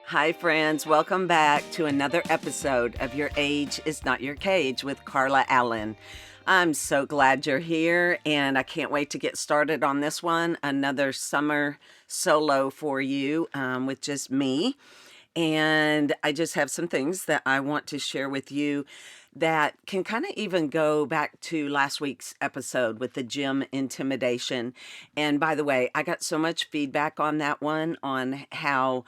Hi, friends. Welcome back to another episode of Your Age is Not Your Cage with Carla Allen. I'm so glad you're here, and I can't wait to get started on this one. Another summer solo for you with just me. And I just have some things that I want to share with you that can kind of even go back to last week's episode with the gym intimidation. And by the way, I got so much feedback on that one on how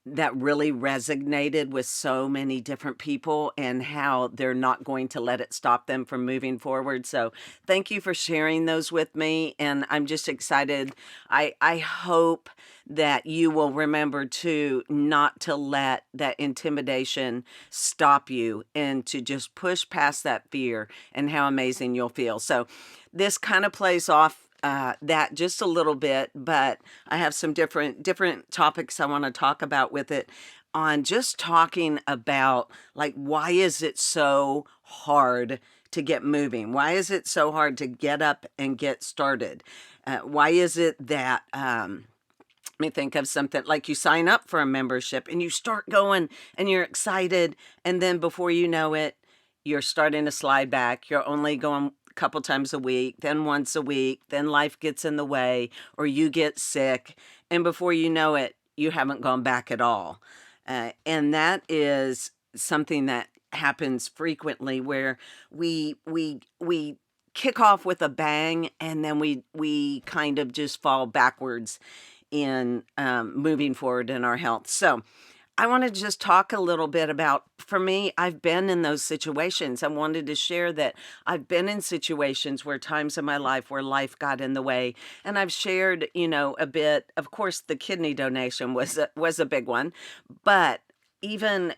that really resonated with so many different people and how they're not going to let it stop them from moving forward. So thank you for sharing those with me. And I'm just excited. I hope that you will remember too not to let that intimidation stop you and to just push past that fear and how amazing you'll feel. So this kind of plays off that just a little bit, but I have some different topics I want to talk about with it on just talking about like why is it so hard to get moving? Why is it so hard to get up and get started? Why is it that let me think of something like you sign up for a membership and you start going and you're excited, and then before you know it, you're starting to slide back. You're only going a couple times a week, then once a week, then life gets in the way, or you get sick, and before you know it, you haven't gone back at all. And that is something that happens frequently where we kick off with a bang, and then we kind of just fall backwards in moving forward in our health. So I want to just talk a little bit about, for me, I've been in those situations. I wanted to share that I've been in situations where times in my life where life got in the way. And I've shared, a bit. Of course, the kidney donation was a big one. But even,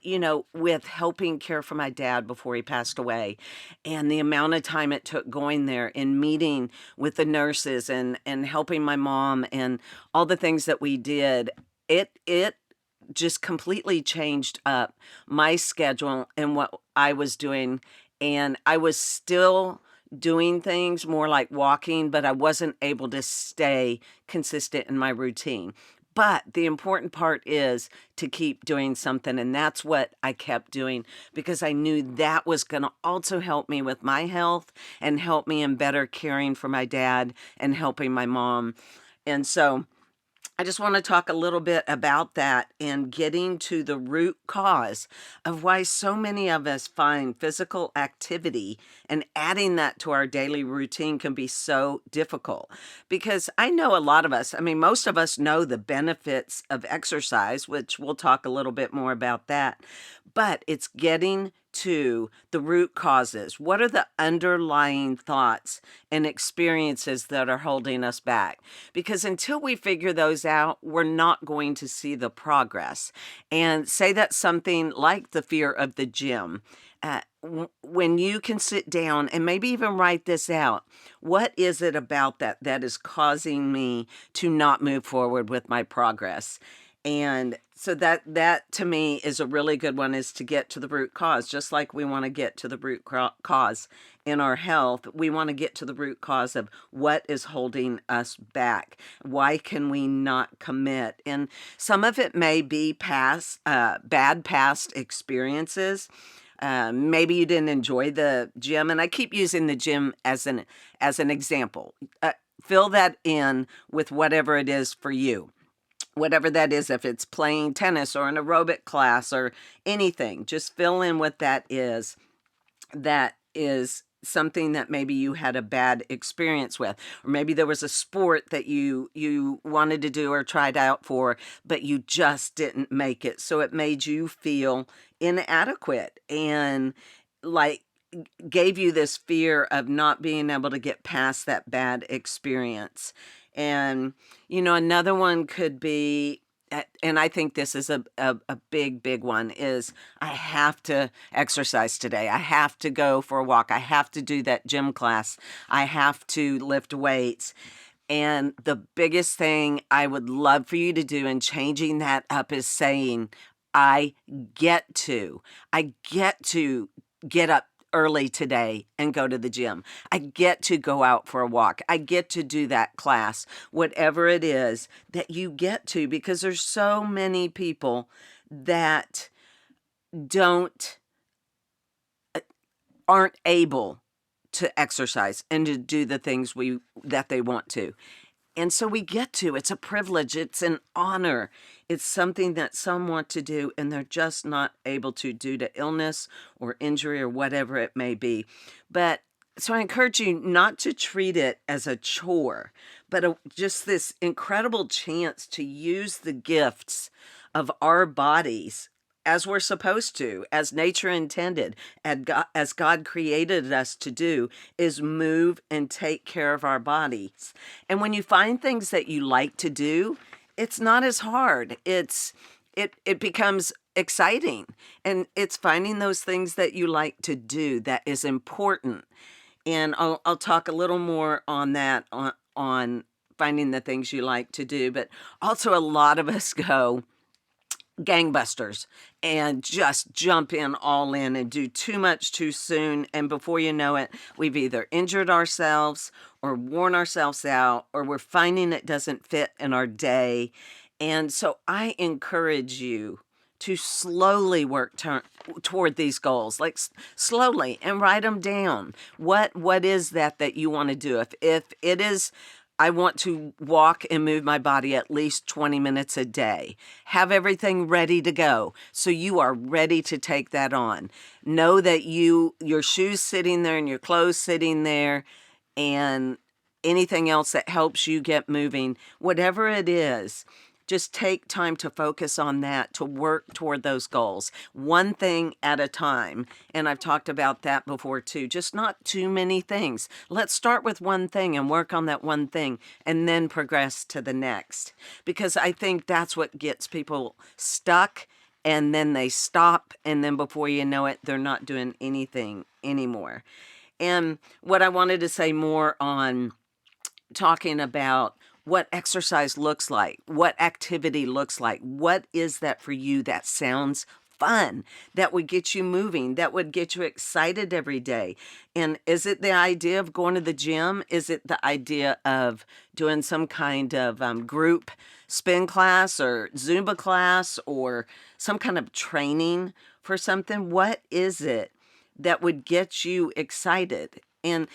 with helping care for my dad before he passed away and the amount of time it took going there and meeting with the nurses and helping my mom and all the things that we did, it just completely changed up my schedule and what I was doing. And I was still doing things more like walking, but I wasn't able to stay consistent in my routine. But the important part is to keep doing something. And that's what I kept doing because I knew that was going to also help me with my health and help me in better caring for my dad and helping my mom. And so I just want to talk a little bit about that and getting to the root cause of why so many of us find physical activity and adding that to our daily routine can be so difficult. Because I know a lot of us, most of us know the benefits of exercise, which we'll talk a little bit more about that, but it's getting to the root causes. What are the underlying thoughts and experiences that are holding us back? Because until we figure those out, we're not going to see the progress. And say that's something like the fear of the gym. When you can sit down and maybe even write this out, what is it about that is causing me to not move forward with my progress? And so that to me is a really good one, is to get to the root cause. Just like we want to get to the root cause in our health, we want to get to the root cause of what is holding us back. Why can we not commit? And some of it may be bad past experiences. Maybe you didn't enjoy the gym, and I keep using the gym as an example. Fill that in with whatever it is for you. Whatever that is, if it's playing tennis or an aerobic class or anything, just fill in what that is. That is something that maybe you had a bad experience with, or maybe there was a sport that you wanted to do or tried out for, but you just didn't make it. So it made you feel inadequate and like gave you this fear of not being able to get past that bad experience. And, another one could be, and I think this is a big one, is I have to exercise today. I have to go for a walk. I have to do that gym class. I have to lift weights. And the biggest thing I would love for you to do in changing that up is saying, I get to get up early today and go to the gym. I get to go out for a walk. I get to do that class, whatever it is that you get to, because there's so many people that don't aren't able to exercise and to do the things that they want to. And so we get to, it's a privilege, it's an honor. It's something that some want to do and they're just not able to due to illness or injury or whatever it may be. But so I encourage you not to treat it as a chore, but just this incredible chance to use the gifts of our bodies as we're supposed to, as nature intended, as God created us to do, is move and take care of our bodies. And when you find things that you like to do, it's not as hard. It becomes exciting, and it's finding those things that you like to do that is important. And I'll talk a little more on that on finding the things you like to do. But also, a lot of us go gangbusters and just jump in all in and do too much too soon, and before you know it, we've either injured ourselves or worn ourselves out, or we're finding it doesn't fit in our day. And so I encourage you to slowly work toward these goals, like slowly, and write them down. What is that you want to do? If it is, I want to walk and move my body at least 20 minutes a day. Have everything ready to go so you are ready to take that on. Know that your shoes sitting there and your clothes sitting there, and anything else that helps you get moving, whatever it is. Just take time to focus on that, to work toward those goals, one thing at a time. And I've talked about that before too, just not too many things. Let's start with one thing and work on that one thing and then progress to the next. Because I think that's what gets people stuck, and then they stop, and then before you know it, they're not doing anything anymore. And what I wanted to say more on talking about what exercise looks like, what activity looks like. What is that for you that sounds fun, that would get you moving, that would get you excited every day? And is it the idea of going to the gym? Is it the idea of doing some kind of group spin class or Zumba class or some kind of training for something? What is it that would get you excited? And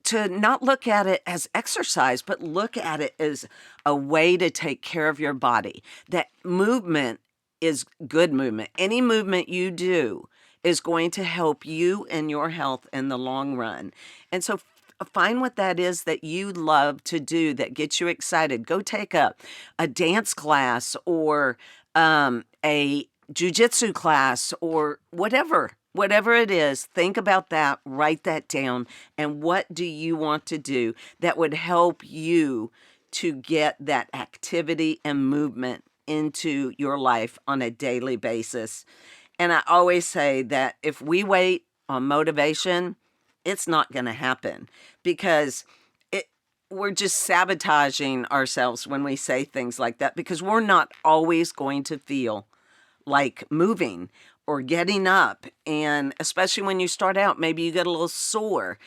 to not look at it as exercise, but look at it as a way to take care of your body. That movement is good movement. Any movement you do is going to help you and your health in the long run. And so find what that is that you love to do that gets you excited. Go take a dance class or a jujitsu class or whatever. Whatever it is, think about that, write that down, and what do you want to do that would help you to get that activity and movement into your life on a daily basis. And I always say that if we wait on motivation, it's not going to happen, because we're just sabotaging ourselves when we say things like that, because we're not always going to feel like moving or getting up. And especially when you start out, maybe you get a little sore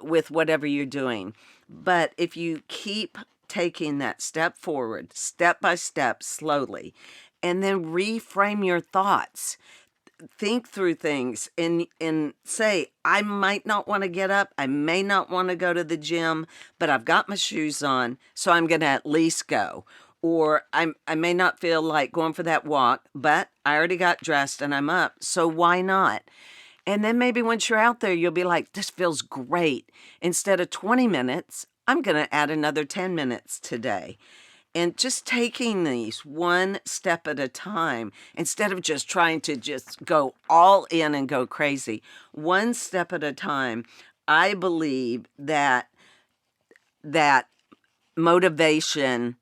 with whatever you're doing. But if you keep taking that step forward, step by step, slowly, and then reframe your thoughts, think through things and say, I might not want to get up. I may not want to go to the gym, but I've got my shoes on, so I'm going to at least go. Or I may not feel like going for that walk, but I already got dressed and I'm up, so why not? And then maybe once you're out there, you'll be like, this feels great. Instead of 20 minutes, I'm going to add another 10 minutes today. And just taking these one step at a time, instead of just trying to just go all in and go crazy, one step at a time. I believe that motivation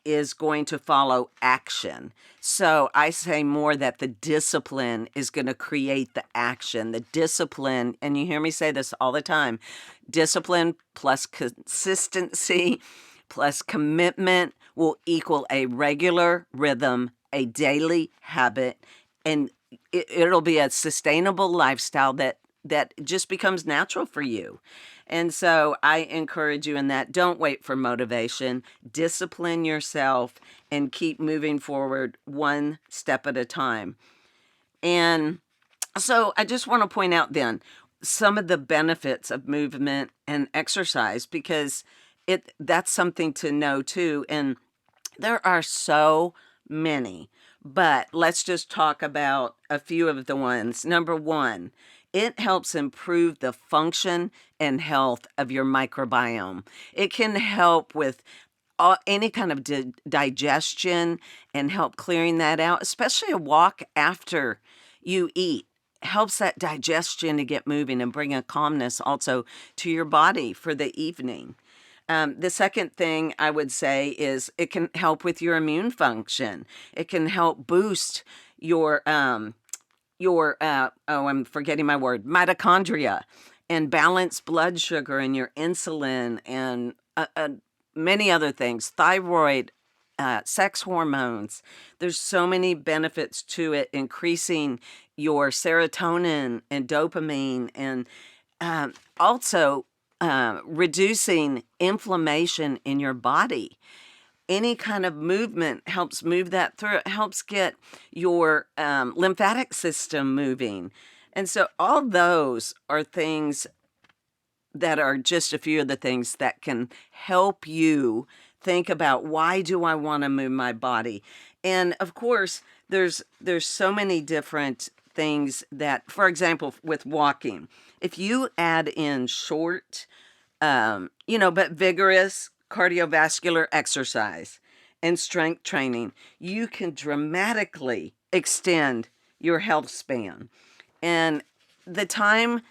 is going to follow action. So I say more that the discipline is going to create the action. The discipline, and you hear me say this all the time, discipline plus consistency plus commitment will equal a regular rhythm, a daily habit, and it'll be a sustainable lifestyle that just becomes natural for you. And so I encourage you in that. Don't wait for motivation. Discipline yourself and keep moving forward one step at a time. And so I just want to point out then some of the benefits of movement and exercise, because that's something to know too. And there are so many, but let's just talk about a few of the ones. Number one, it helps improve the function and health of your microbiome. It can help with any kind of digestion and help clearing that out, especially a walk after you eat. Helps that digestion to get moving and bring a calmness also to your body for the evening. The second thing I would say is it can help with your immune function. It can help boost your I'm forgetting my word, mitochondria, and balance blood sugar and your insulin and many other things, thyroid, sex hormones. There's so many benefits to it, increasing your serotonin and dopamine, and also reducing inflammation in your body. Any kind of movement helps move that through. It helps get your lymphatic system moving. And so all those are things that are just a few of the things that can help you think about, why do I want to move my body? And of course, there's so many different things that, for example, with walking, if you add in short, but vigorous cardiovascular exercise and strength training, you can dramatically extend your health span. And the time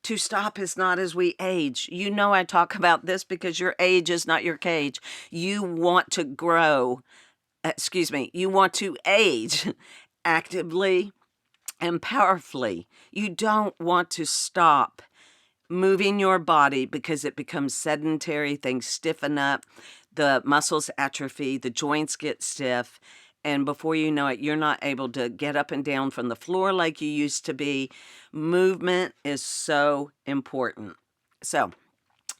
to stop is not as we age. You know, I talk about this because your age is not your cage. You want to grow, you want to age actively and powerfully. You don't want to stop moving your body because it becomes sedentary, things stiffen up, the muscles atrophy, the joints get stiff, and before you know it, you're not able to get up and down from the floor like you used to be. Movement is so important. So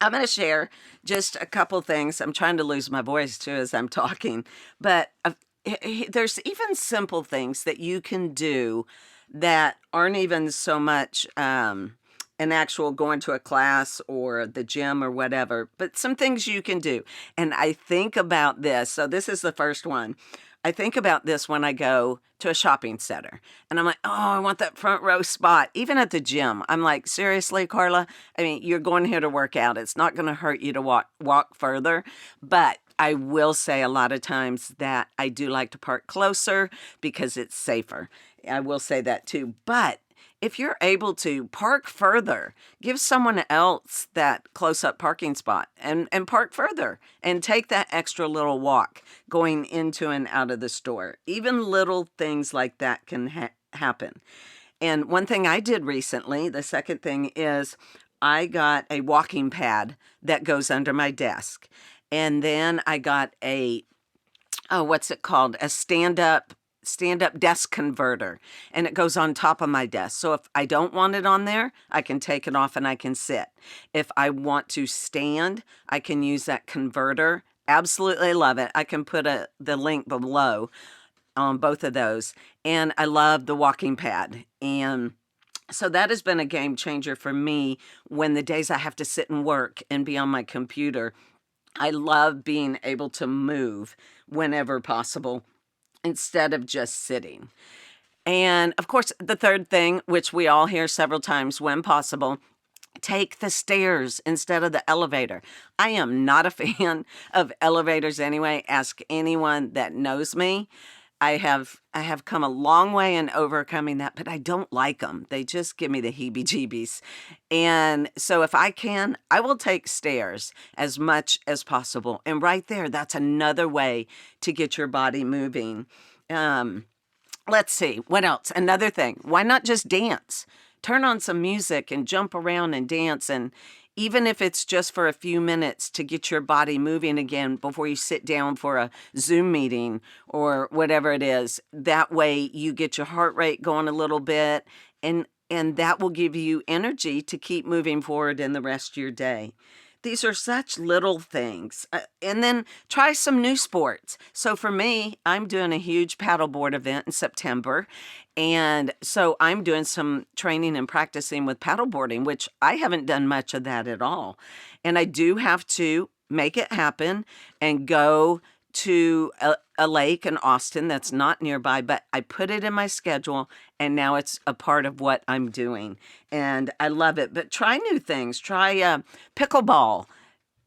I'm going to share just a couple things. I'm trying to lose my voice too as I'm talking, but there's even simple things that you can do that aren't even so much an actual going to a class or the gym or whatever, but some things you can do. And I think about this. So this is the first one. I think about this when I go to a shopping center and I'm like, oh, I want that front row spot. Even at the gym, I'm like, seriously, Carla? I mean, you're going here to work out. It's not going to hurt you to walk further. But I will say a lot of times that I do like to park closer because it's safer. I will say that too. But if you're able to park further, give someone else that close-up parking spot and park further and take that extra little walk going into and out of the store. Even little things like that can happen. And one thing I did recently, the second thing is I got a walking pad that goes under my desk. And then I got a stand-up desk converter, and it goes on top of my desk. So if I don't want it on there, I can take it off and I can sit. If I want to stand, I can use that converter. Absolutely love it. I can put the link below on both of those. And I love the walking pad. And so that has been a game changer for me when the days I have to sit and work and be on my computer. I love being able to move whenever possible instead of just sitting. And of course, the third thing, which we all hear several times when possible, take the stairs instead of the elevator. I am not a fan of elevators anyway. Ask anyone that knows me. I have come a long way in overcoming that, but I don't like them. They just give me the heebie-jeebies. And so if I can, I will take stairs as much as possible. And right there, that's another way to get your body moving. Let's see, what else? Another thing, why not just dance? Turn on some music and jump around and dance, and even if it's just for a few minutes to get your body moving again before you sit down for a Zoom meeting or whatever it is. That way you get your heart rate going a little bit. And and that will give you energy to keep moving forward in the rest of your day. These are such little things. And then try some new sports. So for me, I'm doing a huge paddleboard event in September. And so I'm doing some training and practicing with paddleboarding, which I haven't done much of that at all. And I do have to make it happen and go to a lake in Austin that's not nearby, but I put it in my schedule and now it's a part of what I'm doing. And I love it. But try new things. Try pickleball,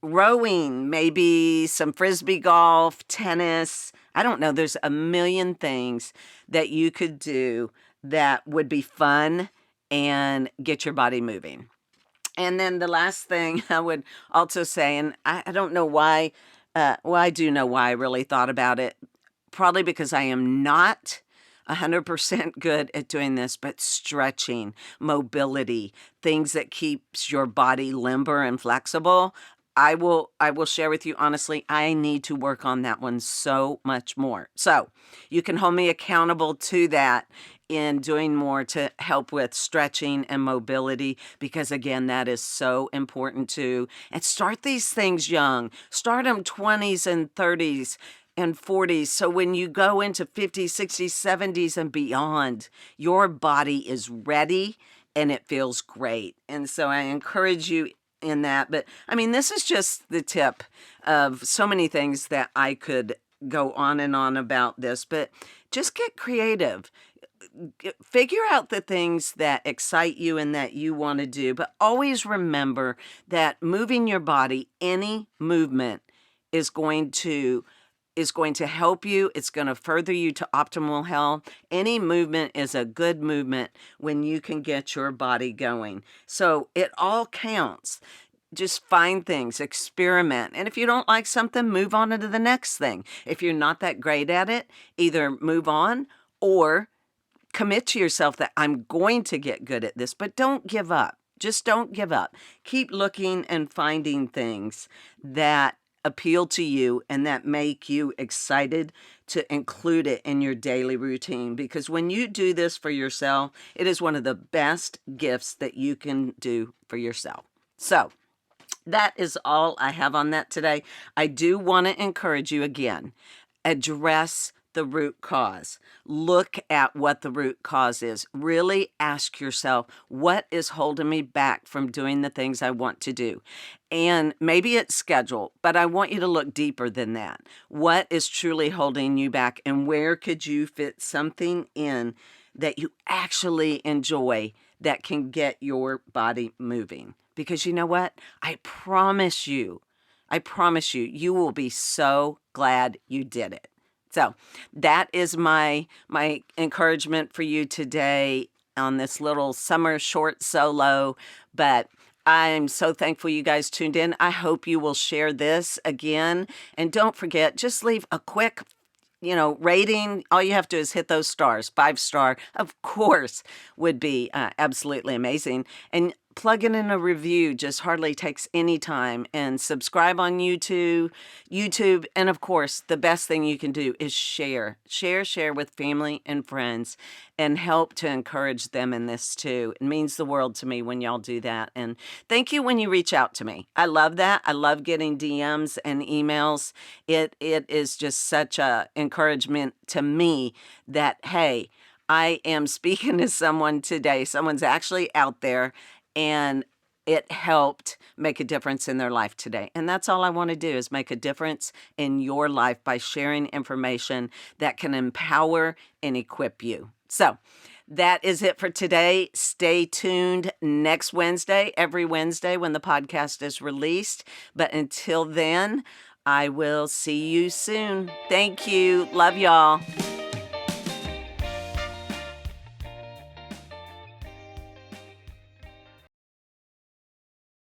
rowing, maybe some frisbee golf, tennis. I don't know. There's a million things that you could do that would be fun and get your body moving. And then the last thing I would also say, and I don't know why, well, I do know why I really thought about it, probably because I am not 100% good at doing this, but stretching, mobility, things that keeps your body limber and flexible. I will share with you honestly, I need to work on that one so much more. So you can hold me accountable to that in doing more to help with stretching and mobility, because again, that is so important too. And start these things young. Start them 20s and 30s and 40s. So when you go into 50s, 60s, 70s and beyond, your body is ready and it feels great. And so I encourage you in that. But I mean, this is just the tip of so many things that I could go on and on about this, but just get creative. Figure out the things that excite you and that you want to do, but always remember that moving your body, any movement is going to help you. It's going to further you to optimal health. Any movement is a good movement when you can get your body going. So it all counts. Just find things, experiment. And if you don't like something, move on to the next thing. If you're not that great at it, either move on or commit to yourself that I'm going to get good at this, but don't give up. Just don't give up. Keep looking and finding things that appeal to you and that make you excited to include it in your daily routine. Because when you do this for yourself, it is one of the best gifts that you can do for yourself. So that is all I have on that today. I do want to encourage you again, address the root cause. Look at what the root cause is. Really ask yourself, what is holding me back from doing the things I want to do? And maybe it's schedule, but I want you to look deeper than that. What is truly holding you back, and where could you fit something in that you actually enjoy that can get your body moving? Because you know what? I promise you, you will be so glad you did it. So that is my encouragement for you today on this little summer short solo. But I'm so thankful you guys tuned in. I hope you will share this again. And don't forget, just leave a quick rating. All you have to do is hit those stars. 5-star, of course, would be absolutely amazing. And plugging in a review just hardly takes any time. And subscribe on YouTube. And of course, the best thing you can do is share with family and friends and help to encourage them in this too. It means the world to me when y'all do that. And thank you when you reach out to me. I love that. I love getting DMs and emails. It is just such a encouragement to me that, hey, I am speaking to someone today. Someone's actually out there, and it helped make a difference in their life today. And that's all I want to do, is make a difference in your life by sharing information that can empower and equip you. So that is it for today. Stay tuned next Wednesday, every Wednesday when the podcast is released. But until then, I will see you soon. Thank you. Love y'all.